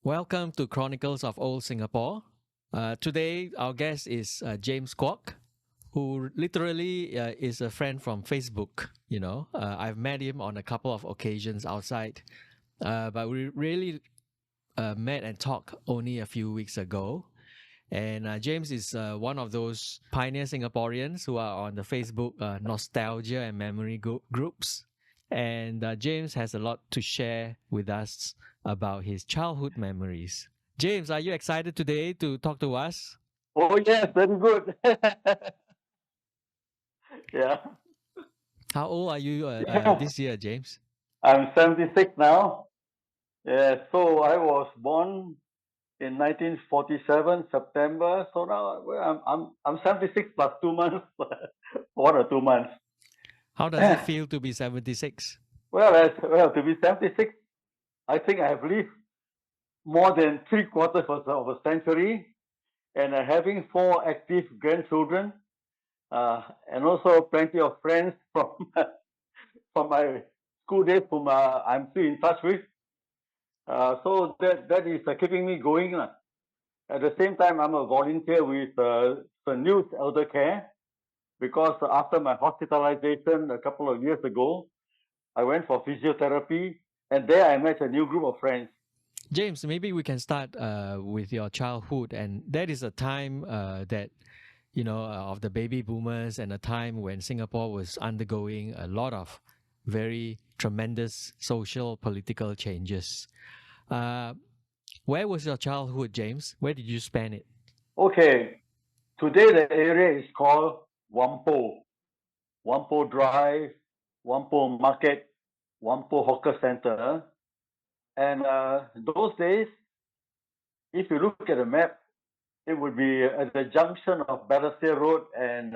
Welcome to Chronicles of Old Singapore. Today, our guest is James Kwok, who literally is a friend from Facebook. I've met him on a couple of occasions outside, but we really met and talked only a few weeks ago. And James is one of those pioneer Singaporeans who are on the Facebook nostalgia and memory groups. And James has a lot to share with us about his childhood memories. James, are you excited today to talk to us? Oh yes, very good. Yeah, How old are you yeah. this year, James? I'm 76 now. Yeah, so I was born in 1947 September. So now I'm 76 plus 2 months, 1 or 2 months. How does it feel to be 76? Well, to be 76, I think I have lived more than three quarters of a century, and having four active grandchildren, and also plenty of friends from my school days whom I'm still in touch with. So that is keeping me going. At the same time, I'm a volunteer with the News Elder Care because after my hospitalization a couple of years ago, I went for physiotherapy, and there I met a new group of friends. James, maybe we can start with your childhood, and that is a time that of the baby boomers and a time when Singapore was undergoing a lot of very tremendous social political changes. Uh, where was your childhood, James? Where did you spend it? Okay, today the area is called Whampoa, Whampoa Drive, Whampoa Market, Whampoa Hawker Center, and those days, if you look at the map, it would be at the junction of Balestier Road and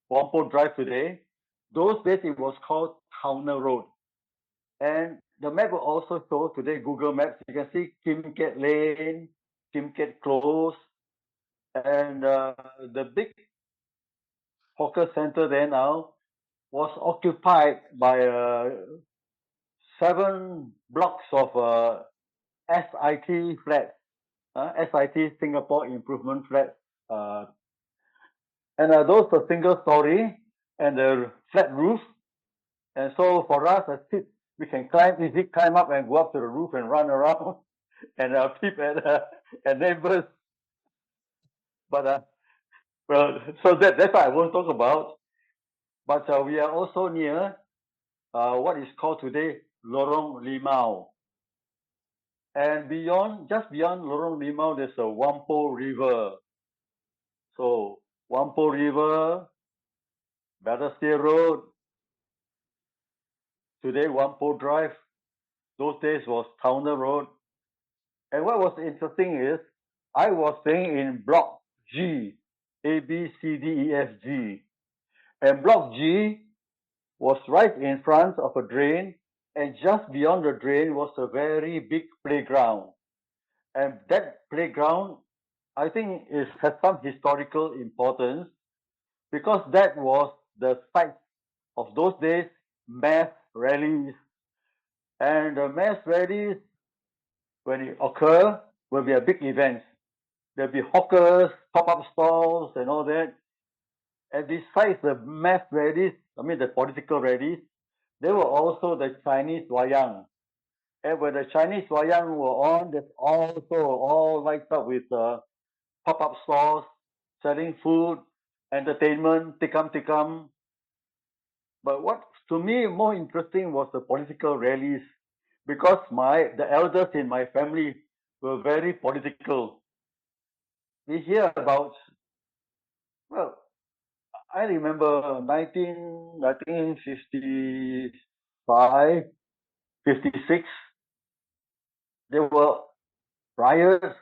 Whampoa Drive today. Those days it was called Towner Road. And the map will also show today Google Maps. You can see Kim Ket Lane, Kim Ket Close, and the big hawker center there now was occupied by 7 blocks of SIT flats, SIT Singapore Improvement Flats. Uh, and those are single story and the flat roof. And so for us as kids, we can easily climb up and go up to the roof and run around and peep at neighbors. But well, so that's what I won't talk about. But we are also near what is called today Lorong Limau. And just beyond Lorong Limau, there's a Whampoa River. So Whampoa River, Balestier Road, today Whampoa Drive. Those days was Towner Road. And what was interesting is I was staying in Block G, A, B, C, D, E, F, G. And Block G was right in front of a drain, and just beyond the drain was a very big playground. And that playground, I think, has some historical importance because that was the site of those days mass rallies. And the mass rallies, when it occur, will be a big event. There'll be hawkers, pop-up stalls, and all that. And besides the mass rallies, I mean the political rallies, there were also the Chinese wayang. And when the Chinese wayang were on, there's also all lights up with pop-up stores, selling food, entertainment, tikam tikam. But what to me more interesting was the political rallies because the elders in my family were very political. We hear about, well, I remember 1955, 56, there were riots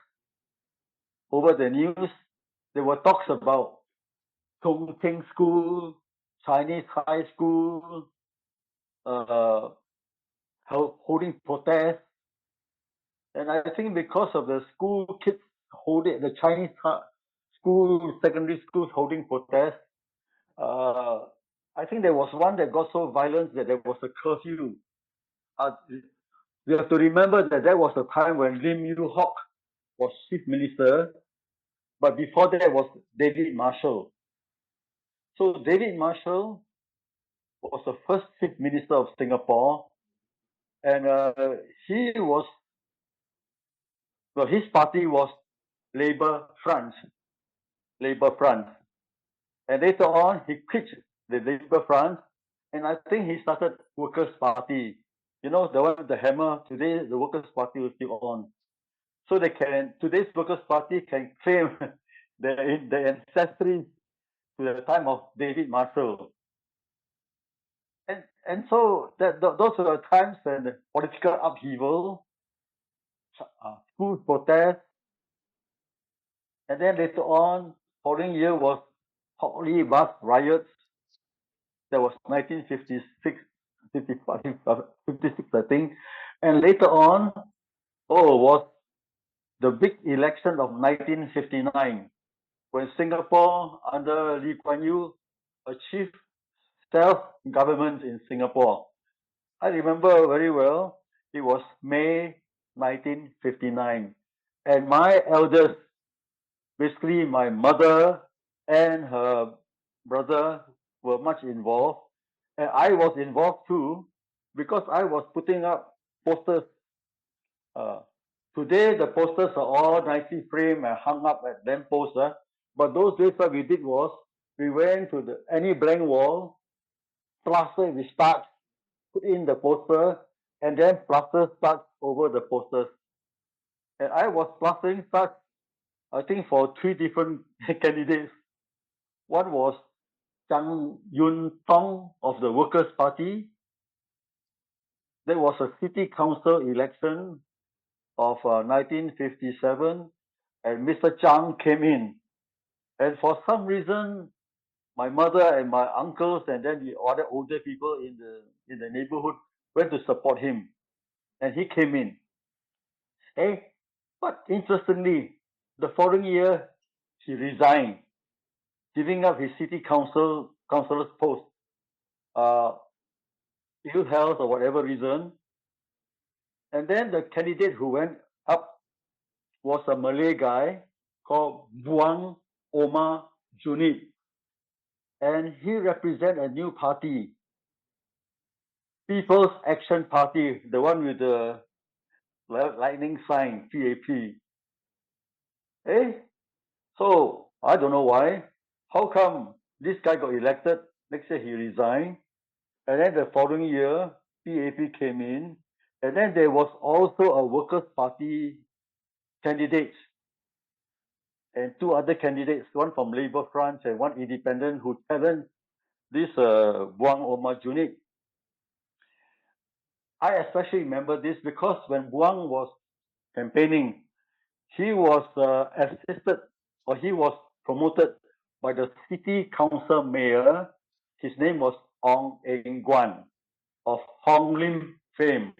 over the news. There were talks about Chongqing School, Chinese High School, uh, holding protests. And I think because of the school kids holding, the Chinese school, secondary schools holding protests, uh, I think there was one that got so violent that there was a curfew. Uh, You have to remember that that was the time when Lim Yew Hock was chief minister, but before that was David Marshall. So David Marshall was the first chief minister of Singapore, and he was, well, his party was Labour France, and later on he quit the Labour France, and I think he started Workers' Party. You know, the one with the hammer. Today, the Workers' Party is still on. So today's Workers' Party can claim the ancestry to the time of David Marshall. And so those are the times when the political upheaval, school protests, and then later on, following year was Hockley bus riots. That was 1956, 55, 56, I think. And later on, was the big election of 1959, when Singapore, under Lee Kuan Yew, achieved self-government in Singapore. I remember very well, it was May 1959. And my elders, basically my mother and her brother, were much involved. And I was involved too, because I was putting up posters. Today, the posters are all nicely framed and hung up at lampposts. But those days, what we did was, we went to any blank wall, plaster with starch, put in the poster, and then plaster starch over the posters. And I was plastering starch, I think, for 3 different candidates. One was Chang Yun Tong of the Workers' Party. There was a city council election of 1957, and Mr. Chang came in. And for some reason, my mother and my uncles and then the other older people in the neighborhood went to support him. And he came in. But interestingly, the following year, he resigned, giving up his city councillor's post. Ill health or whatever reason. And then the candidate who went up was a Malay guy called Buang Omar Junid. And he represented a new party, People's Action Party, the one with the lightning sign, PAP. So I don't know why. How come this guy got elected? Next year he resigned. And then the following year, PAP came in. And then there was also a Workers' Party candidate and 2 other candidates, one from Labour France and one independent, who challenged this Buang Omar Junid. I especially remember this because when Buang was campaigning, he was assisted, or he was promoted by the city council mayor. His name was Ong Eng Guan of Hong Lim fame.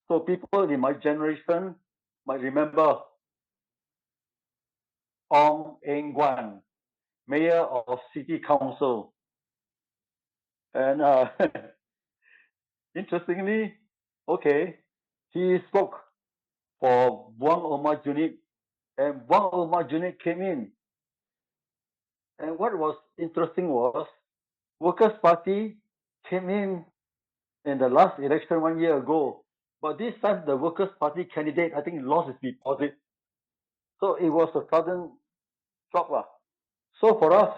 So people in my generation might remember Ong Eng Guan, mayor of city council. And interestingly, he spoke for Buang Omar Junid, and Buang Omar Junid came in. And what was interesting was, Workers' Party came in the last election 1 year ago, but this time the Workers' Party candidate, I think, lost his deposit. So it was a sudden shock. So for us,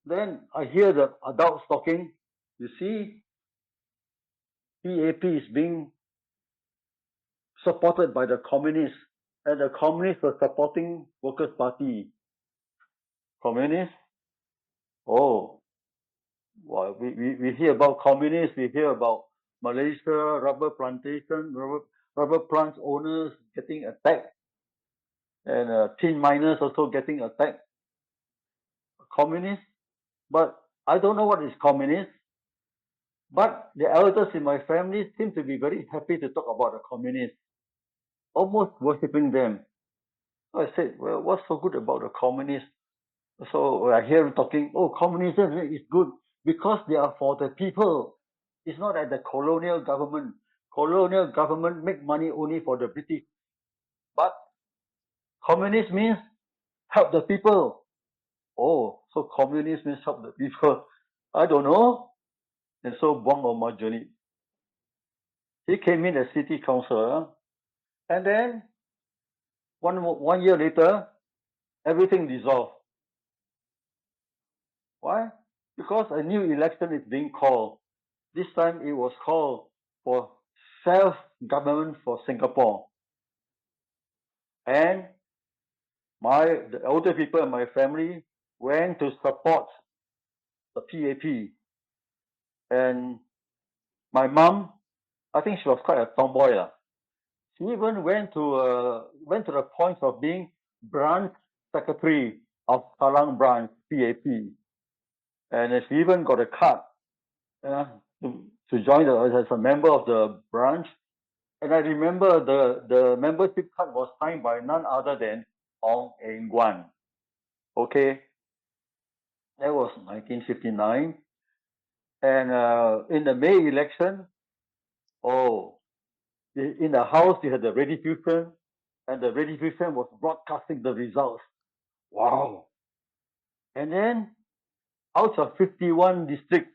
then I hear the adults talking. You see, PAP is being supported by the communists, and the communists were supporting Workers' Party. Communists? Well, we hear about communists, we hear about Malaysia, rubber plantation, rubber plant owners getting attacked, and tin miners also getting attacked. Communists? But I don't know what is communist. But the elders in my family seem to be very happy to talk about the communists, almost worshipping them. So I said, well, what's so good about the communists? So I hear them talking, communism is good because they are for the people. It's not like the colonial government. colonial government make money only for the British. But communist means help the people. Oh, so communist means help the people. I don't know. And so buang on my journey. He came in as city councillor, and then one year later, everything dissolved. Why? Because a new election is being called. This time it was called for self-government for Singapore. And the older people in my family went to support the PAP. And my mom, I think she was quite a tomboy. She even went to the point of being branch secretary of Kallang branch PAP. And she even got a card to join as a member of the branch. And I remember the membership card was signed by none other than Ong Eng Guan. Okay, that was 1959. And in the May election, in the House, they had the redistribution, and the redistribution was broadcasting the results. Wow. And then, out of 51 districts,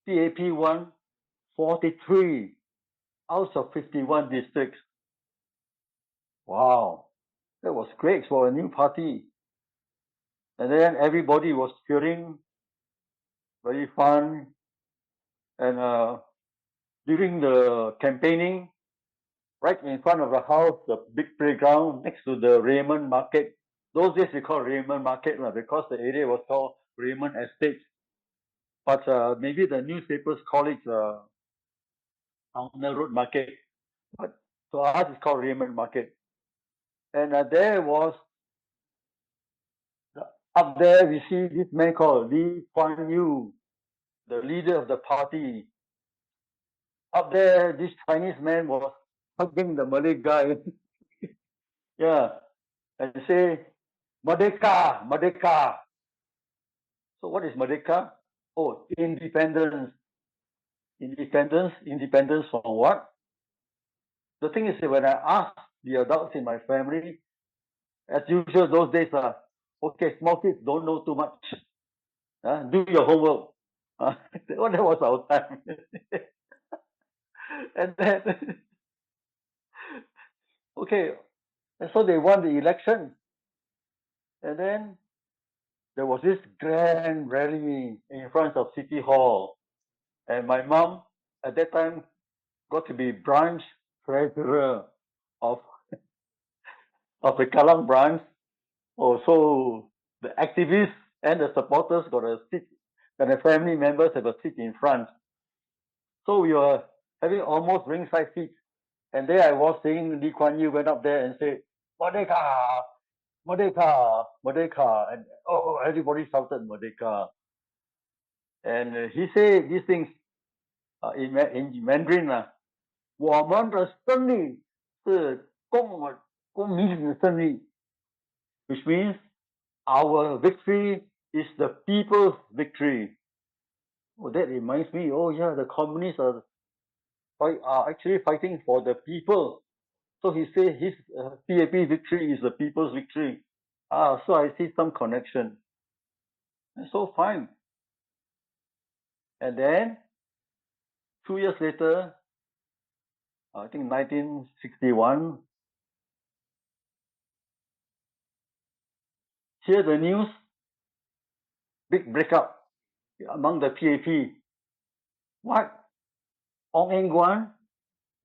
PAP won 43 out of 51 districts. Wow. That was great for a new party. And then everybody was cheering, very fun. And during the campaigning, right in front of the house, the big playground next to the Raymond Market. Those days we call Raymond Market because the area was called Raymond Estate. But maybe the newspapers call it Colonial Road Market. But to us, it's called Raymond Market. And there was, up there we see this man called Kuan Yew, the leader of the party. Up there, this Chinese man was hugging the Malay guy. Yeah, and say, Merdeka, Merdeka. So what is Merdeka? Oh, independence. Independence from what? The thing is that when I ask the adults in my family, as usual those days, okay, small kids don't know too much. Do your homework. That was our time. And then, okay, and so they won the election. And then there was this grand rally in front of City Hall. And my mom, at that time, got to be branch treasurer of the Kallang branch. Oh, so the activists and the supporters got a seat, and the family members have a seat in front. So we were having almost ringside seats. And there I was seeing Lee Kuan Yew went up there and said, Merdeka, Merdeka, Merdeka. And everybody shouted Merdeka. And he said these things in Mandarin, 我们的胜利是公民的胜利, which means our victory is the people's victory. Oh, that reminds me, the communists are actually fighting for the people. So he said his PAP victory is the people's victory. So I see some connection. And so fine. And then, 2 years later, I think 1961, hear the news, big breakup among the PAP. What? Ong Eng Guan,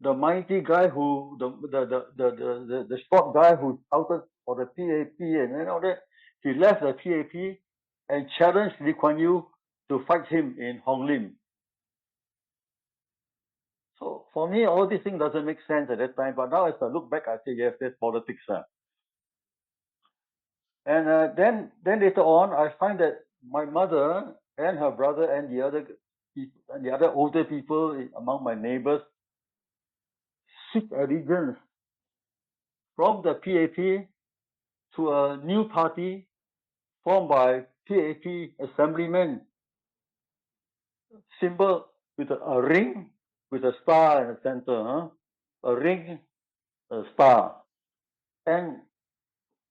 the mighty guy the short guy who shouted for the PAP and all that, he left the PAP and challenged Lee Kuan Yew to fight him in Hong Lim. So for me, all these things doesn't make sense at that time. But now as I look back, I say, yes, that's politics. And then later on, I find that my mother and her brother and the other older people among my neighbors seek allegiance from the PAP to a new party formed by PAP assemblymen, symbol with a ring with a star in the center, a ring, a star. And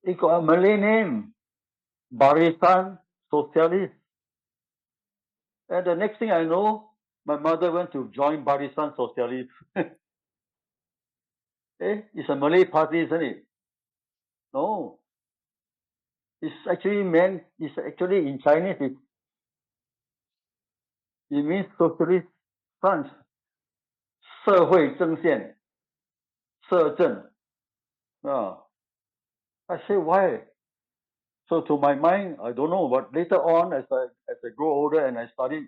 it got a Malay name, Barisan Sosialis. And the next thing I know, my mother went to join Barisan Sosialis. It's a Malay party, isn't it? No. It's actually in Chinese, it means Socialist Front, 社会阵线, 社政. I say, why? So to my mind, I don't know, but later on, as I grow older and I studied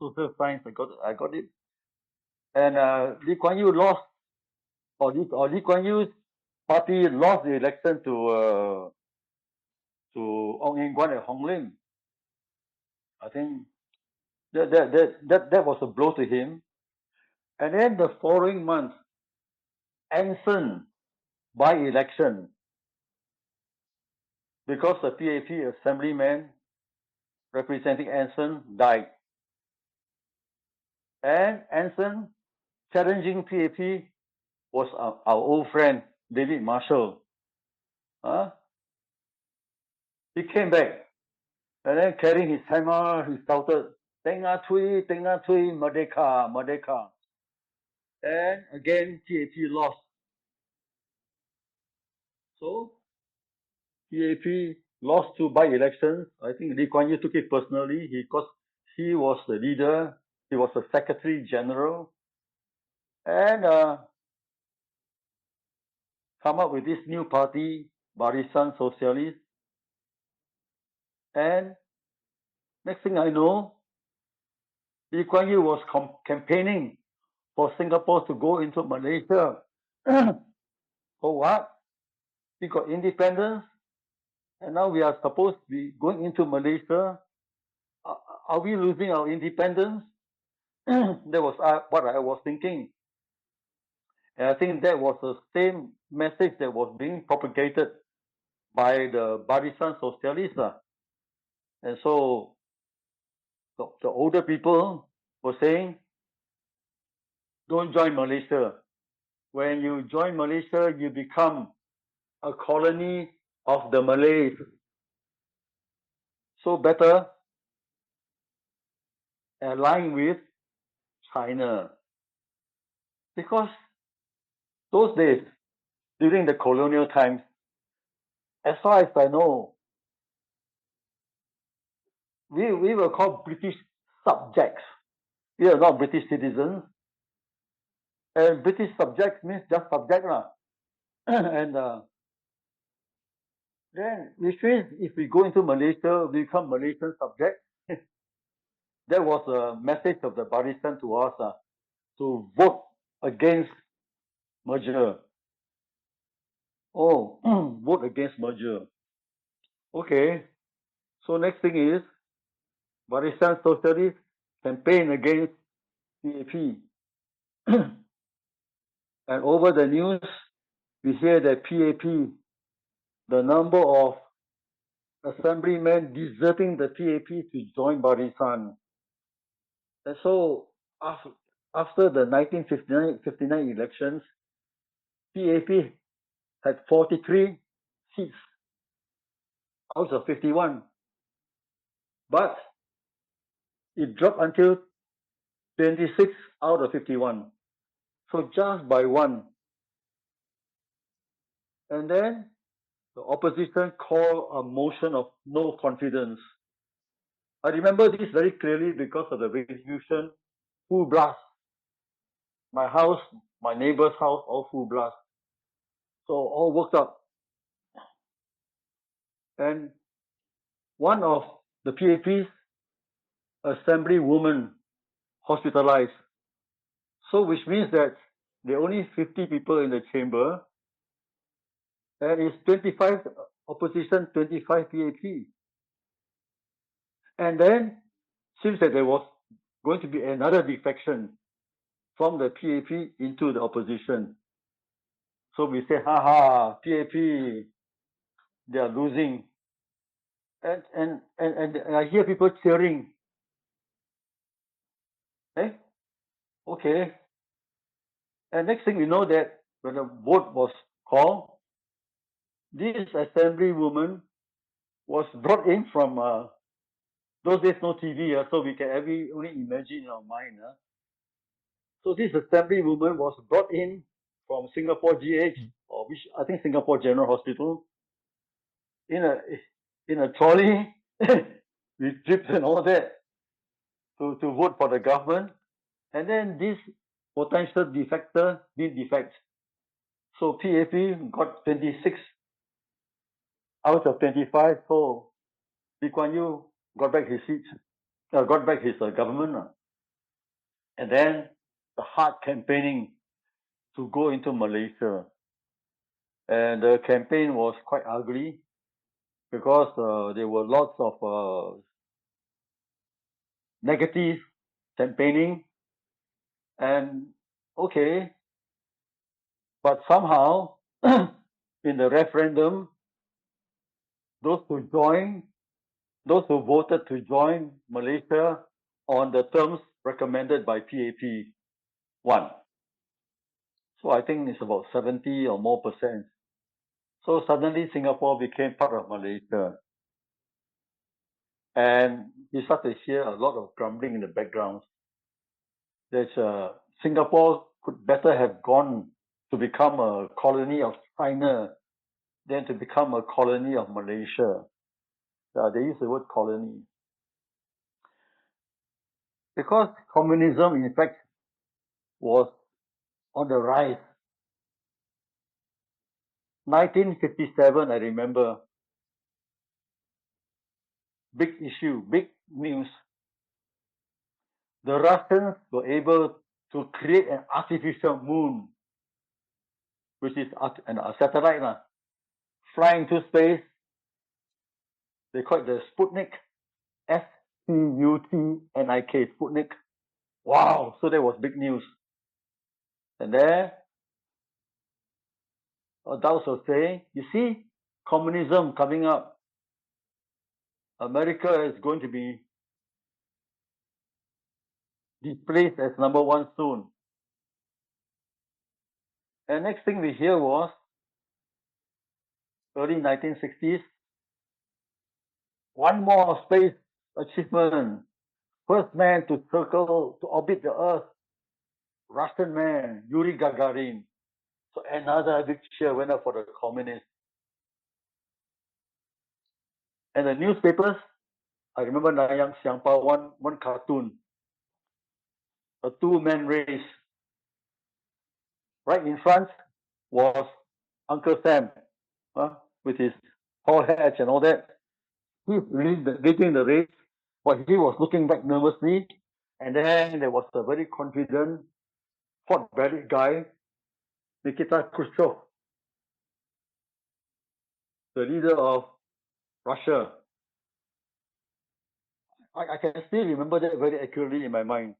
social science, I got it. And Lee Kuan Yew lost, or Lee Kuan Yew's party lost the election to Ong Eng Guan at Hong Lim. I think that was a blow to him. And then the following month, Anson by-election, because the PAP assemblyman representing Anson died. And Anson, challenging PAP, was our old friend, David Marshall. He came back, and then carrying his hammer, he shouted, Tengah Tui, Merdeka, Merdeka. And again, PAP lost. So, PAP lost 2 by-elections. I think Lee Kuan Yew took it personally because he was the leader, he was the Secretary General, and come up with this new party, Barisan Sosialis. And next thing I know, Lee Kuan Yew was campaigning for Singapore to go into Malaysia. For what? We got independence, and now we are supposed to be going into Malaysia. Are we losing our independence? That was what I was thinking. And I think that was the same message that was being propagated by the Barisan Sosialis. And so the older people were saying, don't join Malaysia. When you join Malaysia, you become a colony of the Malays. So better align with China. Because those days, during the colonial times, as far as I know, we were called British subjects. We are not British citizens. And British subjects means just subject. And then, which means if we go into Malaysia, we become Malaysian subjects. That was a message of the Barisan to us to vote against merger. Oh, vote against merger. Okay. So next thing is Barisan Socialists campaign against PAP. And over the news, we hear that PAP, the number of assemblymen deserting the PAP to join Barisan. And so after the 1959 elections, PAP had 43 seats out of 51. But it dropped until 26 out of 51. So just by one. And then the opposition called a motion of no confidence. I remember this very clearly because of the resolution, full blast. My house, my neighbor's house, all full blast. So all worked up. And one of the PAP's assemblywoman hospitalized. So which means that there are only 50 people in the chamber, and it's 25 opposition, 25 PAP. And then seems that there was going to be another defection from the PAP into the opposition. So we say, haha, PAP, they are losing. And I hear people cheering. Okay. And next thing we know that when the vote was called, this assembly woman was brought in from those days no TV, so we can only imagine in our mind. So this assembly woman was brought in from Singapore GH, or which I think Singapore General Hospital, in a trolley with drips and all that to vote for the government. And then this potential defector did defect. So PAP got 26 out of 25. So Lee Kuan Yew got back his seat, got back his government. And then the hard campaigning to go into Malaysia. And the campaign was quite ugly because there were lots of negative campaigning. And okay, but somehow in the referendum, those who voted to join Malaysia on the terms recommended by PAP won. So I think it's about 70 or more percent. So suddenly Singapore became part of Malaysia. And you start to hear a lot of grumbling in the background. That Singapore could better have gone to become a colony of China than to become a colony of Malaysia. They use the word colony. Because communism, in fact, was on the rise. 1957, I remember, big issue, big news. The Russians were able to create an artificial moon, which is a satellite, flying into space. They call it the Sputnik, Sputnik, Sputnik. Wow, so that was big news. And there, adults were saying, you see, communism coming up. America is going to be displaced as number one soon. And next thing we hear was early 1960s, one more space achievement. First man to orbit the Earth, Russian man, Yuri Gagarin. So another big cheer went up for the communists. And the newspapers, I remember Nayang Siangpa, one cartoon, a two-man race. Right in front was Uncle Sam with his tall hatch and all that. He's leading the race, but he was looking back nervously. And then there was a very confident, hot-bellied guy, Nikita Khrushchev, the leader of Russia. I can still remember that very accurately in my mind.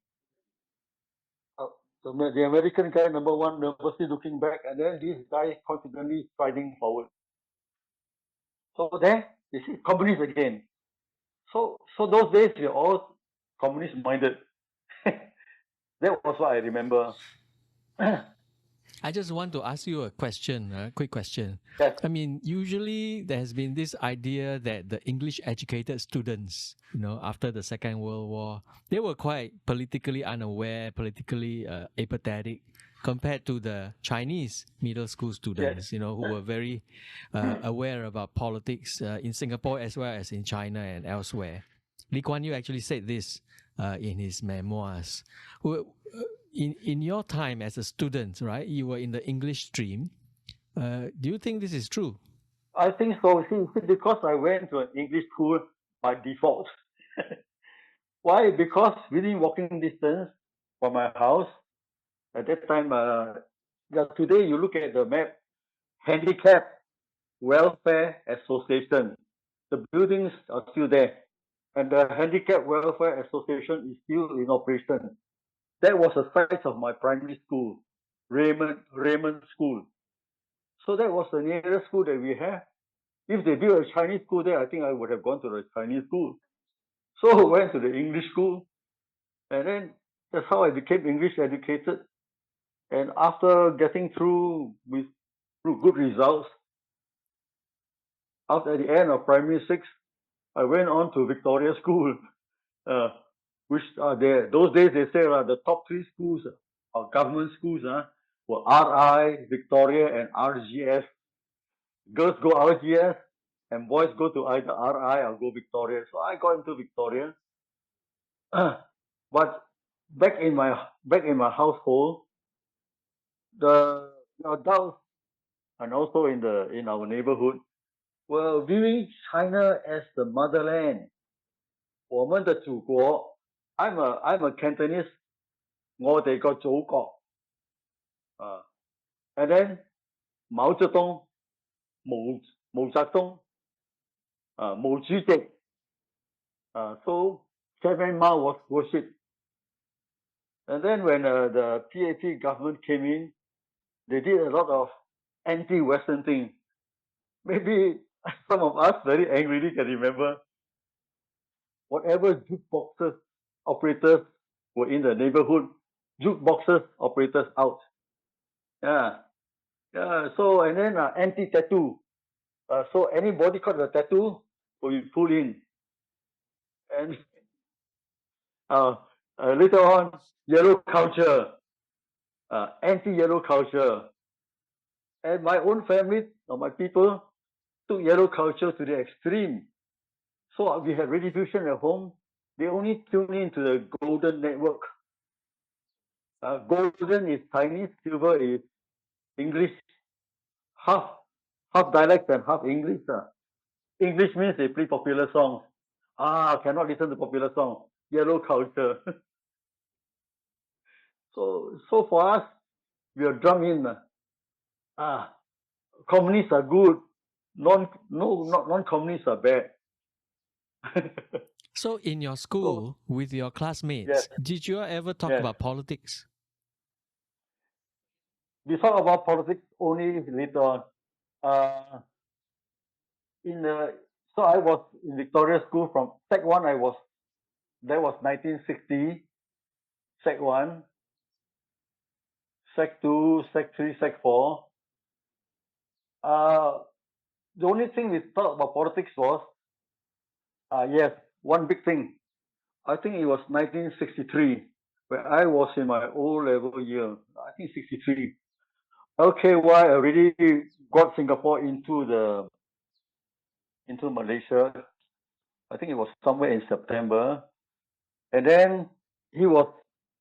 The American guy, number one, nervously looking back, and then this guy confidently striding forward. So there, you see, communists again. So those days we were all communist minded. That was what I remember. I just want to ask you a question, a quick question. Yes. I mean, usually there has been this idea that the English educated students, after the Second World War, they were quite politically unaware, politically apathetic compared to the Chinese middle school students, who were very aware about politics in Singapore as well as in China and elsewhere. Lee Kuan Yew actually said this in his memoirs. In your time as a student, right, you were in the English stream. Do you think this is true? I think so. See, because I went to an English school by default. Why? Because within walking distance from my house, at that time, today you look at the map, Handicap Welfare Association. The buildings are still there. And the Handicap Welfare Association is still in operation. That was the site of my primary school, Raymond School. So that was the nearest school that we have. If they built a Chinese school there, I think I would have gone to the Chinese school. So I went to the English school. And then That's how I became English educated. And after getting through good results, after the end of primary six, I went on to Victoria School, uh, which are there. Those days they say the top three schools, government schools, were RI, Victoria, and RGS. Girls go RGS, and boys go to either RI or go Victoria. So I got into Victoria. But back in my household, the adults and also in our neighborhood were viewing China as the motherland. 我们的祖国 I'm a Cantonese. 我哋個祖國 and then 毛澤東毛澤東毛主席 so Chairman Mao was worshipped. And then when the PAP government came in, they did a lot of anti-Western things. Maybe some of us very angrily can remember whatever jukeboxes operators were in the neighborhood, jukeboxes operators out. Yeah. So, and then anti-tattoo. So anybody got a tattoo will be pulled in. And later on, yellow culture, anti-yellow culture. And my own family or my people took yellow culture to the extreme. So we had redistribution at home. They only tune into the golden network. Golden is Chinese, silver is English, half dialect and half English. English means they play popular songs. Cannot listen to popular song. Yellow culture. So for us, we are drummed in. Communists are good. Non-communists are bad. So in your school, with your classmates, yes. did you ever talk Yes. about politics? We talk about politics only later on. So I was in Victoria School from Sec 1. That was 1960. Sec 1, Sec 2, Sec 3, Sec 4. The only thing we talked about politics was, yes, one big thing. I think it was 1963, when I was in my O-level year. I think 63. LKY already got Singapore into Malaysia. I think it was somewhere in September. And then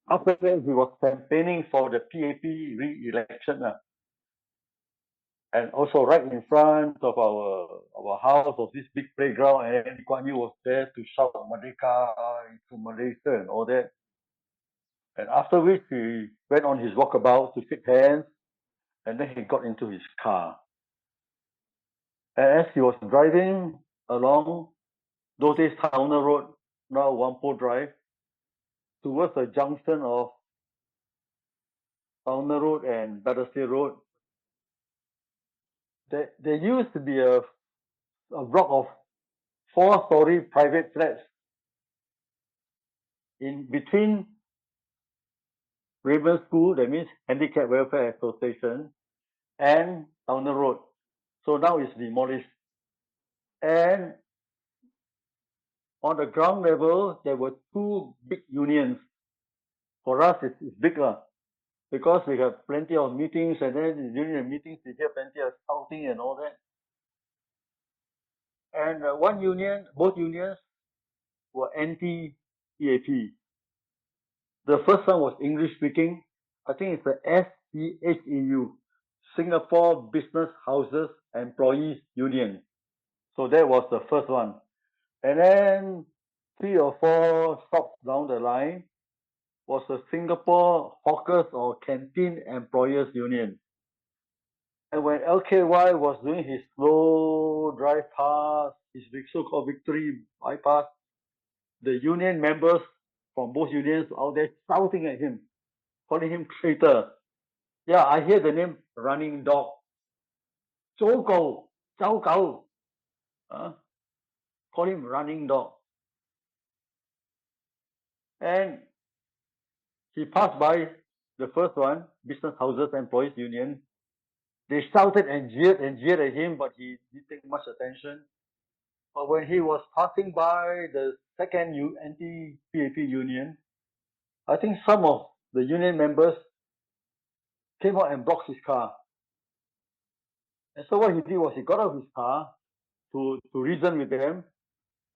after that, he was campaigning for the PAP re-election. And also right in front of our house was this big playground, and Kuan Yew was there to shout Merdeka to Malaysia and all that. And after which he went on his walkabout to shake hands, and then he got into his car. And as he was driving along those days Towner Road, now Whampoa Drive, towards the junction of Towner Road and Battersea Road, there used to be a block of 4-story private flats in between Raven School, that means Handicap Welfare Association, and Towner Road. So now it's demolished. And on the ground level, there were 2 big unions. For us, it's big because we have plenty of meetings, and then during the meetings, we hear plenty of shouting and all that. And both unions were anti-PAP. The first one was English speaking. I think it's the SBHEU, Singapore Business Houses Employees Union. So that was the first one. And then 3 or 4 stops down the line was the Singapore Hawkers or Canteen Employers Union. And when LKY was doing his slow drive past, his so-called victory bypass, the union members from both unions out there shouting at him, calling him traitor. Yeah, I hear the name running dog. 走狗, 糟狗. Call him running dog. And he passed by the first one, Business Houses Employees Union. They shouted and jeered at him, but he didn't take much attention. But when he was passing by the second anti-PAP union, I think some of the union members came out and blocked his car. And so what he did was he got out of his car to reason with them.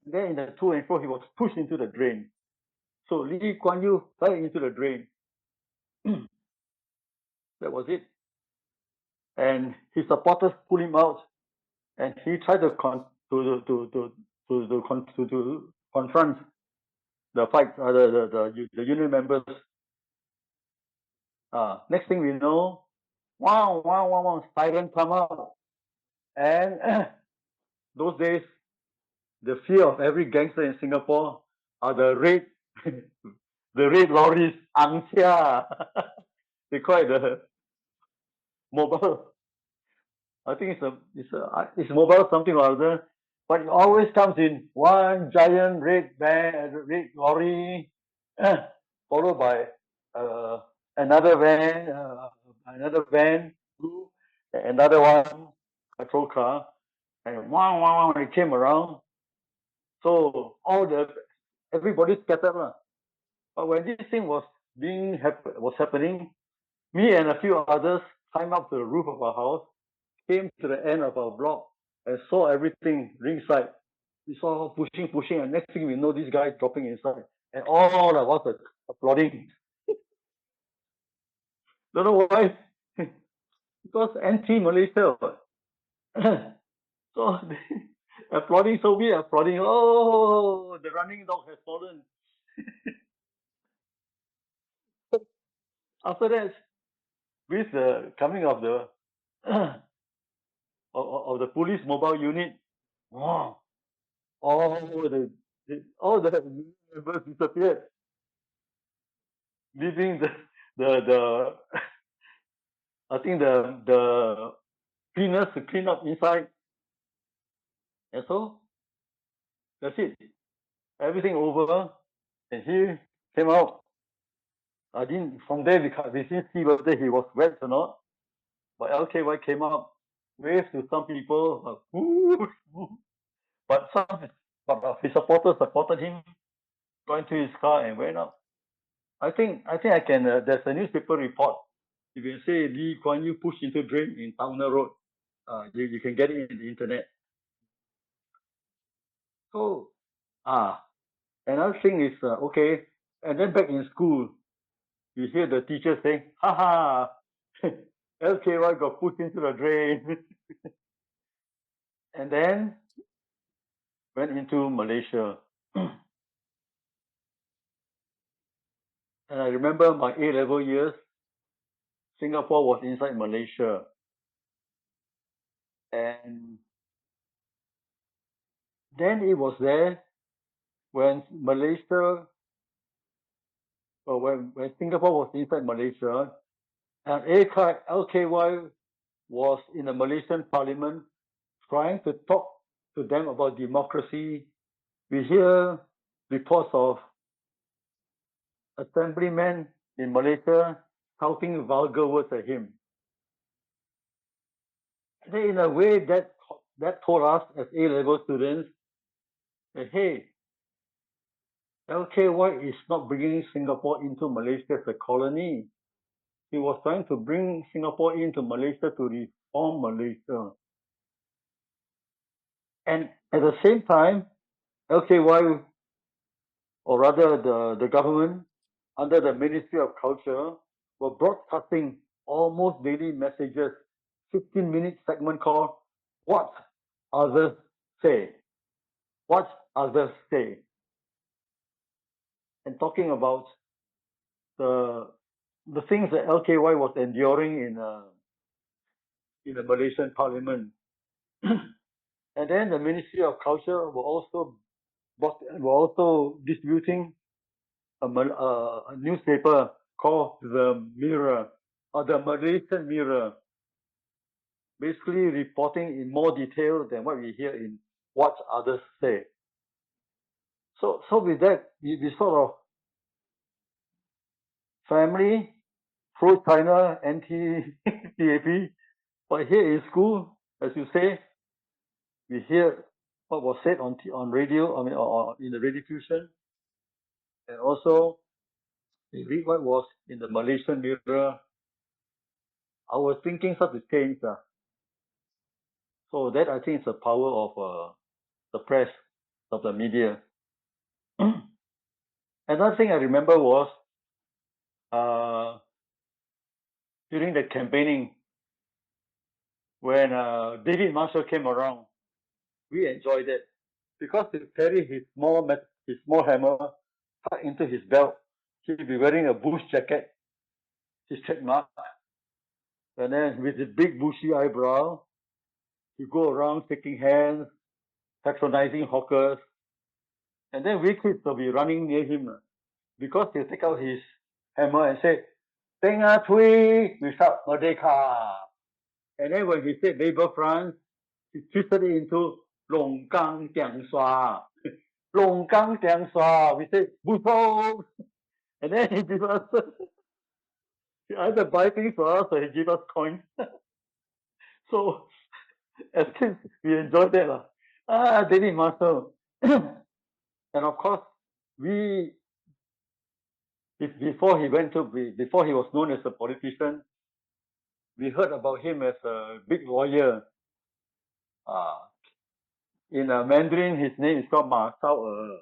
And then in the to and fro, he was pushed into the drain. So Lee Kuan Yew fell into the drain. That was it. And his supporters pulled him out, and he tried to confront the fight, the union members. Next thing we know, wow, wow, wow, wow, siren come out. And those days, the fear of every gangster in Singapore are the red, the red lorries, angxia. They call it the mobile. I think it's mobile something or other, but it always comes in one giant red lorry, followed by another van, blue, another one, patrol car, and wow, it came around. So everybody scattered. But when this thing was happening, me and a few others climbed up to the roof of our house, came to the end of our block, and saw everything ringside. We saw pushing, and next thing we know, this guy dropping inside, and all of us are applauding. Don't know why, because anti-Malaysia. So applauding, so we applauding. Oh, the running dog has fallen. After that, with the coming of the of the police mobile unit, wow, all the members disappeared, leaving the I think the cleaners to clean up inside, and so that's it. Everything over, and he came out. I didn't. From there we didn't see whether he was wet or not. But LKY came up, waved to some people, but his supporters supported him, got into his car and went out. I think I can. There's a newspaper report. You can say Lee Kuan Yew pushed into drain in Towner Road. You can get it in the internet. So another thing is okay. And then back in school, you hear the teacher saying, "Ha ha, LKY got pushed into the drain," and then went into Malaysia. And I remember my A-level years, Singapore was inside Malaysia. And then it was there when Malaysia, or when Singapore was inside Malaysia, and LKY was in the Malaysian parliament trying to talk to them about democracy. We hear reports of assemblymen in Malaysia shouting vulgar words at him. And in a way, that told us as A-level students that, hey, LKY is not bringing Singapore into Malaysia as a colony. He was trying to bring Singapore into Malaysia to reform Malaysia. And at the same time, LKY, or rather the government, under the Ministry of Culture, were broadcasting almost daily messages, 15-minute segment called What Others Say. What Others Say. And talking about the things that LKY was enduring in the Malaysian parliament. And then the Ministry of Culture were also distributing a newspaper called The Mirror, or the Malaysian Mirror, basically reporting in more detail than what we hear in What Others Say. So with that, we sort of family, pro-China, anti-PAP. But here in school, as you say, we hear what was said on radio, or in the radio fusion, and also we read what was in the Malaysian Mirror. Our thinking starts to change. So that, I think, is the power of the press, of the media. Another thing I remember was during the campaigning, when David Marshall came around, we enjoyed it because he carried his small hammer tucked into his belt. He'd be wearing a bush jacket, his trademark, and then with his big bushy eyebrow, he'd go around shaking hands, patronizing hawkers, and then we kids will be running near him because he'll take out his hammer and say, "Tengah Tui," we shout "Merdeka." And then when he said Labour France, he twisted it into "Long Gang Tiang Sua." Long Gang Tiang Sua. We say "Bulldogs." And then he give us, he either buy things for us or he give us coins. So as kids, we enjoyed that. David Marshall. And of course, before he was known as a politician, we heard about him as a big lawyer. In Mandarin, his name is called Ma Sao.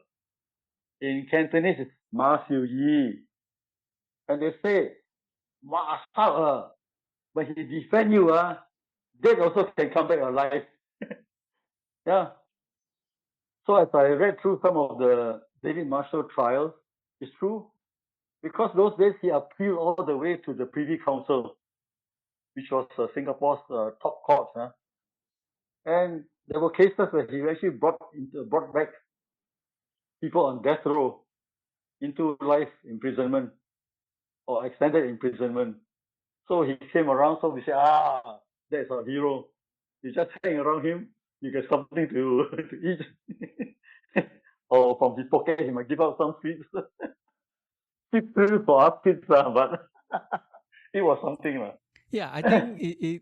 In Cantonese, it's Ma Xiu Yi. And they say, Ma Sao, when he defend you, dead also can come back alive. Yeah. So as I read through some of the David Marshall trials, it's true. Because those days he appealed all the way to the Privy Council, which was Singapore's top court. And there were cases where he actually brought back people on death row into life imprisonment or extended imprisonment. So he came around, so we say, that's our hero. You just hang around him, you get something to eat. Or from his pocket, he might give out some sweets. Sweet for us kids, but it was something. Yeah, I think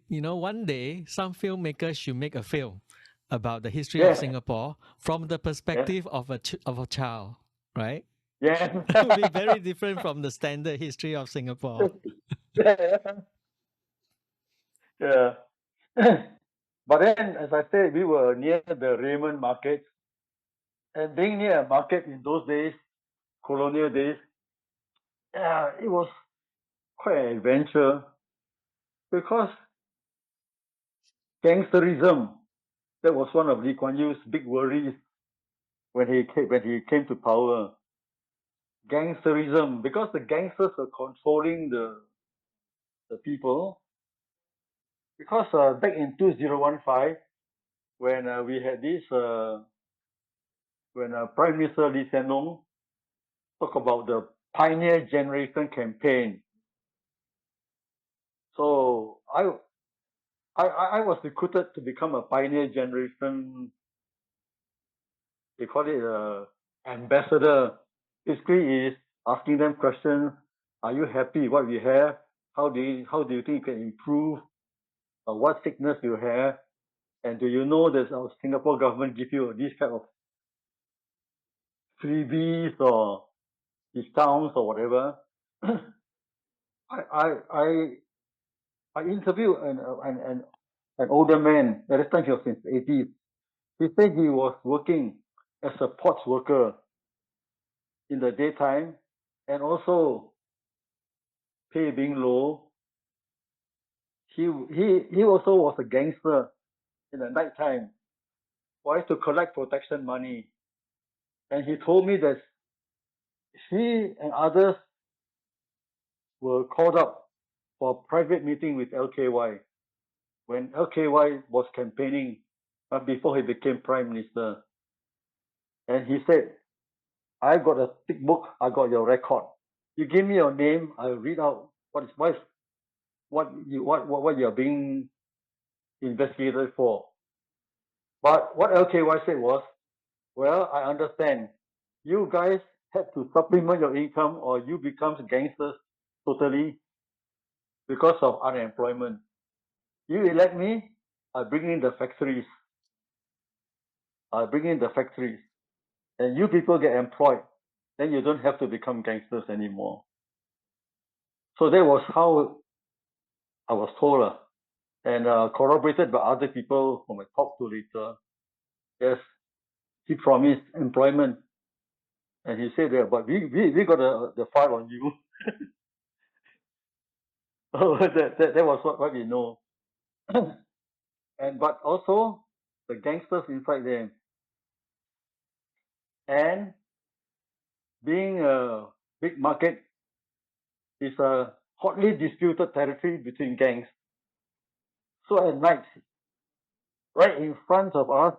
one day some filmmakers should make a film about the history of Yeah, Singapore from the yeah, perspective of a child, right? yeah. It would be very different from the standard history of Singapore. Yeah. Yeah. But then, as I said, we were near the Raymond market. And being near a market in those days, colonial days, it was quite an adventure because gangsterism, that was one of Lee Kuan Yew's big worries when he came to power. Gangsterism, because the gangsters were controlling the people. Because back in 2015, when we had this, when Prime Minister Lee Hsien Loong talked about the Pioneer Generation campaign. So I was recruited to become a Pioneer Generation. They call it ambassador. Basically, is asking them questions. Are you happy what we have? How do you think you can improve? What sickness you have? And do you know that our Singapore government give you this kind of freebies or discounts or whatever? I interviewed an older man. At this time he was in his 80s. He said he was working as a ports worker in the daytime, and also pay being low. He also was a gangster in the nighttime. Why? To collect protection money. And he told me that he and others were called up for a private meeting with LKY when LKY was campaigning before he became prime minister. And he said, I got a thick book, I got your record. You give me your name, I'll read out what you're being investigated for. But what LKY said was, well, I understand. You guys had to supplement your income or you become gangsters totally because of unemployment. You elect me, I bring in the factories. And you people get employed. Then you don't have to become gangsters anymore. So that was how I was told, and corroborated by other people whom I talked to later. Yes, he promised employment, and he said, but we got the file on you. Oh, that was what we know. But also the gangsters inside there, and being a big market is a hotly disputed territory between gangs. So at night, right in front of us,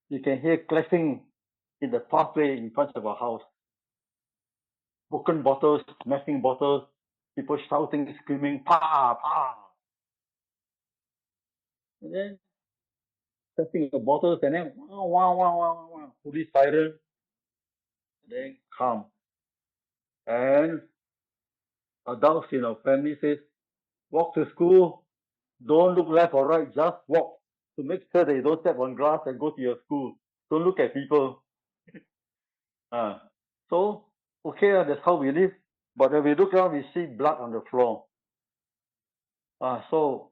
you can hear clashing in the pathway in front of our house. Broken bottles, smashing bottles, people shouting, screaming, pa, pa. And then smashing the bottles, and then wow, wow, wow, wow, wow, police siren, and then calm. And adults in our family says, walk to school, don't look left or right, just walk to make sure that you don't step on glass and go to your school. Don't look at people. So, okay, that's how we live. But when we look around, we see blood on the floor. So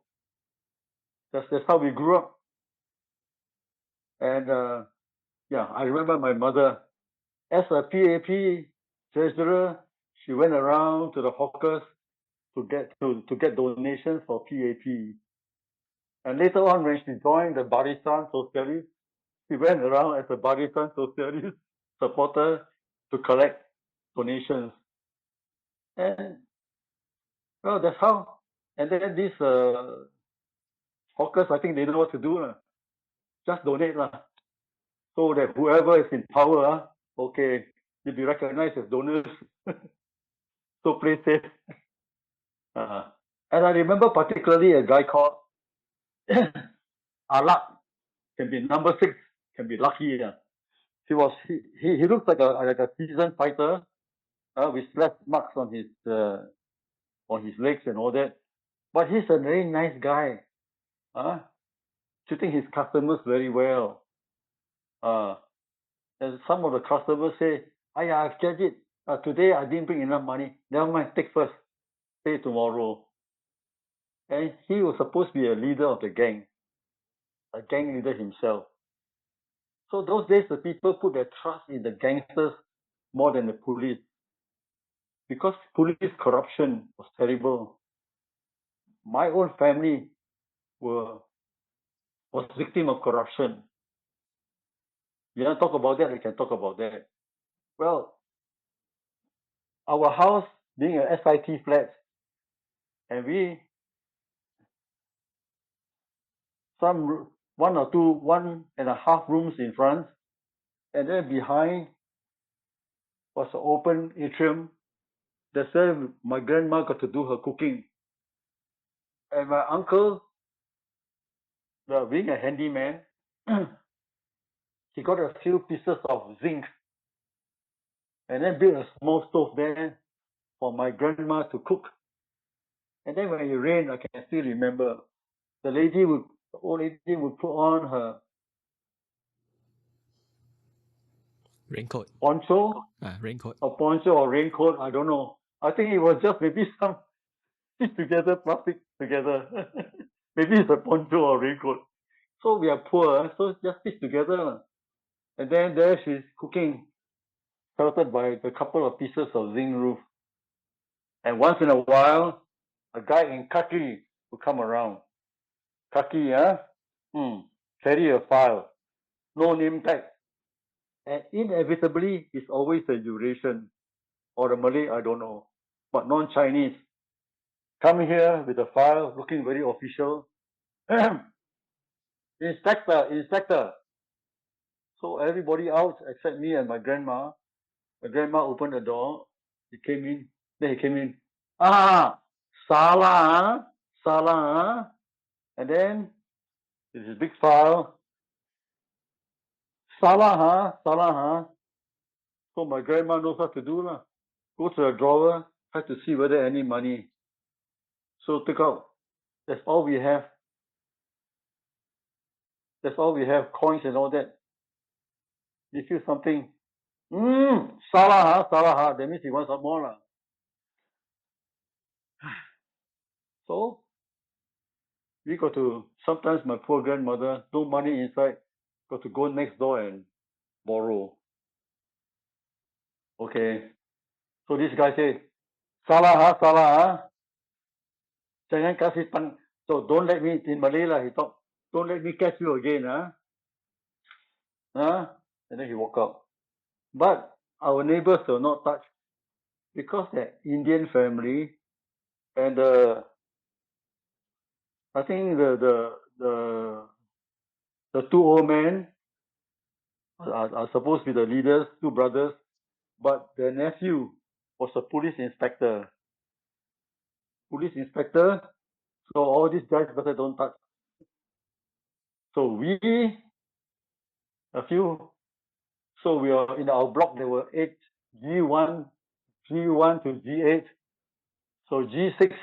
that's how we grew up. And I remember my mother, as a PAP treasurer, she went around to the hawkers to get donations for PAP. And later on, when she joined the Barisan Sosialis, she went around as a Barisan Sosialis supporter to collect donations. And well, that's how. And then these hawkers, I think they know what to do. Just donate. So that whoever is in power, okay, you'll be recognized as donors. So play safe. And I remember particularly a guy called Alak, can be number 6, can be lucky. He looks like a seasoned fighter with slash marks on his legs and all that. But he's a very nice guy. Treating his customers very well. And some of the customers say, I've checked it. Today I didn't bring enough money. Never mind, take first. Pay tomorrow. And he was supposed to be a leader of the gang. A gang leader himself. So those days, the people put their trust in the gangsters more than the police. Because police corruption was terrible. My own family was victim of corruption. You want to talk about that? We can talk about that. Well, our house being a SIT flat, and one and a half rooms in front, and then behind was an open atrium. That's where my grandma got to do her cooking. And my uncle, being a handyman, he got a few pieces of zinc and then built a small stove there for my grandma to cook. And then when it rained, I can still remember, the old lady would put on her Raincoat. poncho, Raincoat. a poncho or raincoat, I don't know. I think it was just maybe some together, plastic together. Maybe it's a poncho or raincoat. So we are poor, so just stitch together. And then there she's cooking, sheltered by a couple of pieces of zinc roof. And once in a while, a guy in khaki will come around. Khaki, carry a file, no name tag. And inevitably, it's always a Eurasian or a Malay, I don't know, but non-Chinese. Come here with a file, looking very official. Inspector. So everybody out except me and my grandma. My grandma opened the door. He came in. Then he came in. Salah. And then this is big file. Salah. So my grandma knows what to do. Go to the drawer, try to see whether any money. So took out. That's all we have. That's all we have, coins and all that. Give you something. Salah, Salah. That means he wants some more. So we got to, sometimes my poor grandmother, no money inside, got to go next door and borrow. Okay. So this guy say, Salah, Salah. Jangan kasih tang. So don't let me, in Malay lah, he talk, don't let me catch you again. And then he walk out. But our neighbors will not touch because that Indian family and I think the two old men are supposed to be the leaders, two brothers, but their nephew was a police inspector. So all these guys better don't touch. So we are in our block. There were 8 G1 to G8. So G6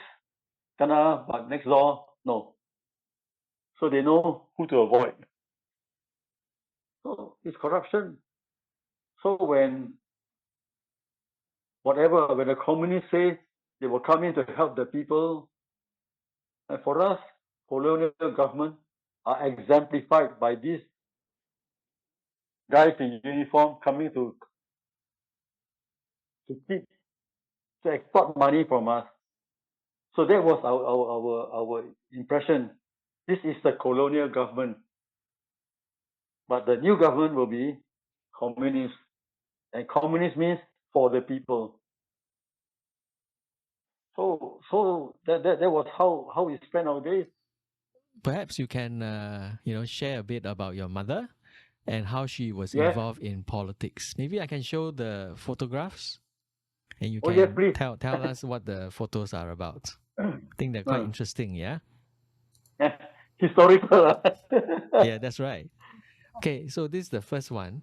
kena, but next door no. So they know who to avoid. So it's corruption. So when the communists say they will come in to help the people, and for us, colonial government are exemplified by these guys in uniform coming to extort money from us. So that was our impression. This is the colonial government. But the new government will be communist. And communist means for the people. So that was how we spent our days. Perhaps you can share a bit about your mother and how she was Yes. involved in politics. Maybe I can show the photographs and you yes, can please. tell us what the photos are about. I think they're quite interesting, yeah? Historical. Yeah, that's right. Okay, so this is the first one.